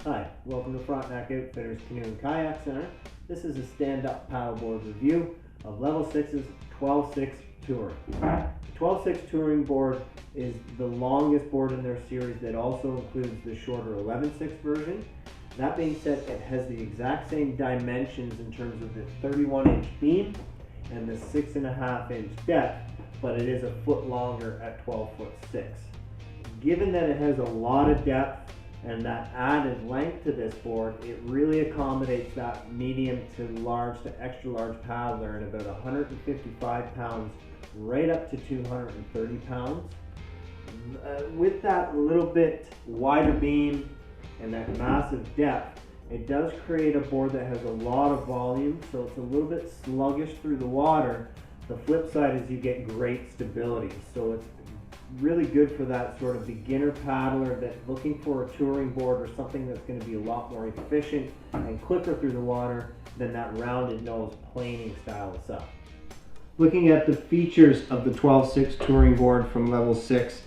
Hi, welcome to Frontenac Outfitters Canoe and Kayak Center. This is a stand-up paddleboard review of Level 6's 12.6 Touring. The 12.6 Touring board is the longest board in their series that also includes the shorter 11.6 version. That being said, it has the exact same dimensions in terms of the 31-inch beam and the 6.5-inch depth, but it is a foot longer at 12'6". Given that it has a lot of depth and that added length to this board, it really accommodates that medium to large to extra large paddler in about 155 pounds right up to 230 pounds. With that little bit wider beam and that massive depth, it does create a board that has a lot of volume, so it's a little bit sluggish through the water. The flip side is you get great stability, so it's really good for that sort of beginner paddler that's looking for a touring board or something that's going to be a lot more efficient and quicker through the water than that rounded nose planing style stuff. Looking at the features of the 12.6 touring board from Level 6,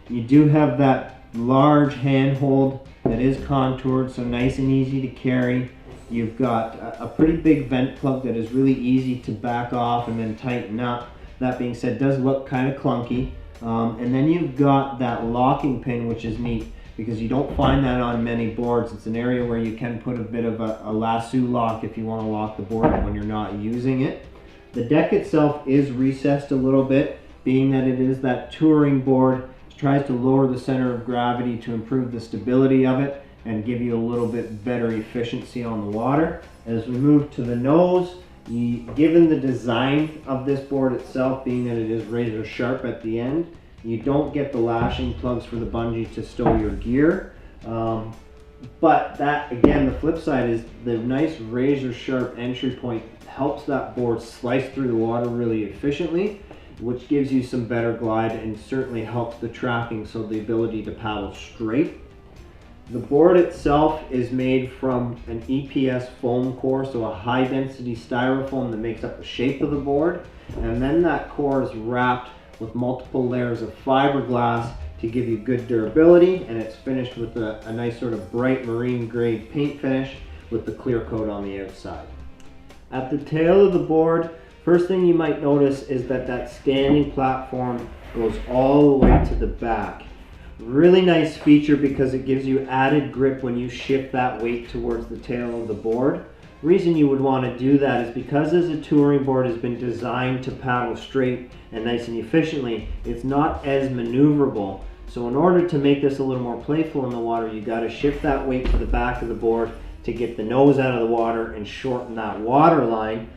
you do have that large handhold that is contoured, so nice and easy to carry. You've got a pretty big vent plug that is really easy to back off and then tighten up. That being said, it does look kind of clunky. And then you've got that locking pin, which is neat because you don't find that on many boards. It's an area where you can put a bit of a lasso lock if you want to lock the board when you're not using it. The deck itself is recessed a little bit, being that it is that touring board. It tries to lower the center of gravity to improve the stability of it and give you a little bit better efficiency on the water. As we move to the nose, given the design of this board itself, being that it is razor sharp at the end, you don't get the lashing plugs for the bungee to stow your gear. But that, again, the flip side is the nice razor sharp entry point helps that board slice through the water really efficiently, which gives you some better glide and certainly helps the tracking, so the ability to paddle straight. The board itself is made from an EPS foam core, so a high density styrofoam that makes up the shape of the board, and then that core is wrapped with multiple layers of fiberglass to give you good durability, and it's finished with a nice sort of bright marine grade paint finish with the clear coat on the outside. At the tail of the board, first thing you might notice is that that standing platform goes all the way to the back. Really nice feature because it gives you added grip when you shift that weight towards the tail of the board. The reason you would want to do that is because as a touring board has been designed to paddle straight and nice and efficiently, it's not as maneuverable. So in order to make this a little more playful in the water, you got to shift that weight to the back of the board to get the nose out of the water and shorten that water line.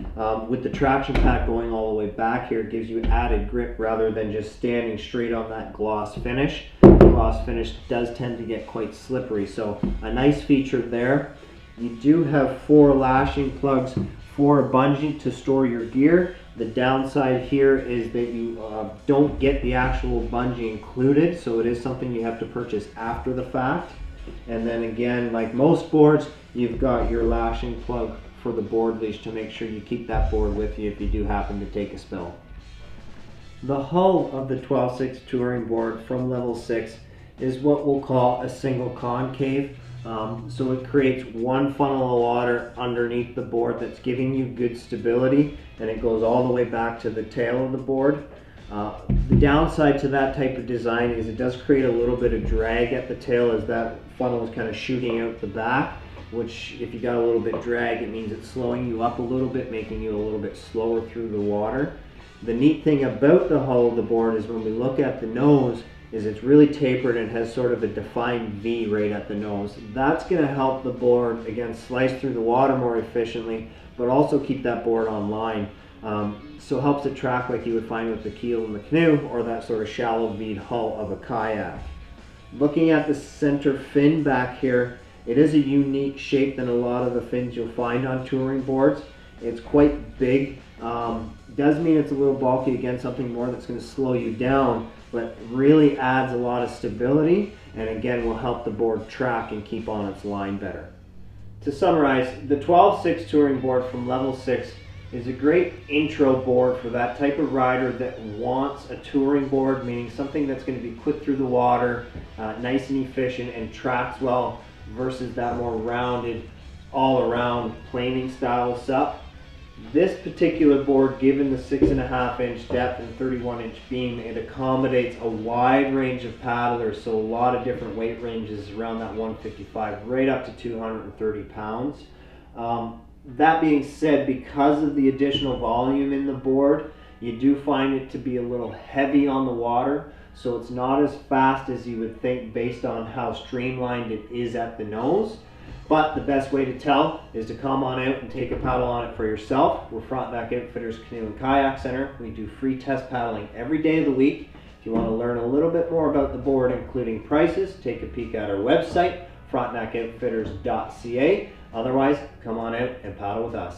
With the traction pack going all the way back here, it gives you added grip rather than just standing straight on that gloss finish. The gloss finish does tend to get quite slippery, so a nice feature there. You do have 4 lashing plugs for a bungee to store your gear. The downside here is that you don't get the actual bungee included, so it is something you have to purchase after the fact. And then again, like most boards, you've got your lashing plug for the board leash to make sure you keep that board with you if you do happen to take a spill. The hull of the 12.6 touring board from Level 6 is what we'll call a single concave. So it creates one funnel of water underneath the board that's giving you good stability, and it goes all the way back to the tail of the board. The downside to that type of design is it does create a little bit of drag at the tail as that funnel is kind of shooting out the back, which if you got a little bit drag, it means it's slowing you up a little bit, making you a little bit slower through the water. The neat thing about the hull of the board is when we look at the nose, is it's really tapered and has sort of a defined V right at the nose. That's going to help the board, again, slice through the water more efficiently, but also keep that board on line. So helps it track like you would find with the keel in the canoe or that sort of shallow V'd hull of a kayak. Looking at the center fin back here, it is a unique shape than a lot of the fins you'll find on touring boards. It's quite big. Does mean it's a little bulky, again, something more that's going to slow you down, but really adds a lot of stability and again will help the board track and keep on its line better. To summarize, the 12.6 touring board from Level 6 is a great intro board for that type of rider that wants a touring board, meaning something that's going to be quick through the water, nice and efficient, and tracks well, versus that more rounded, all-around planing style sup. This particular board, given the 6.5 inch depth and 31 inch beam, it accommodates a wide range of paddlers, so a lot of different weight ranges around that 155 right up to 230 pounds. That being said, because of the additional volume in the board, you do find it to be a little heavy on the water, so it's not as fast as you would think based on how streamlined it is at the nose. But the best way to tell is to come on out and take a paddle on it for yourself. We're Frontenac Outfitters Canoe and Kayak Center. We do free test paddling every day of the week. If you want to learn a little bit more about the board, including prices, take a peek at our website, frontenacoutfitters.ca. Otherwise, come on out and paddle with us.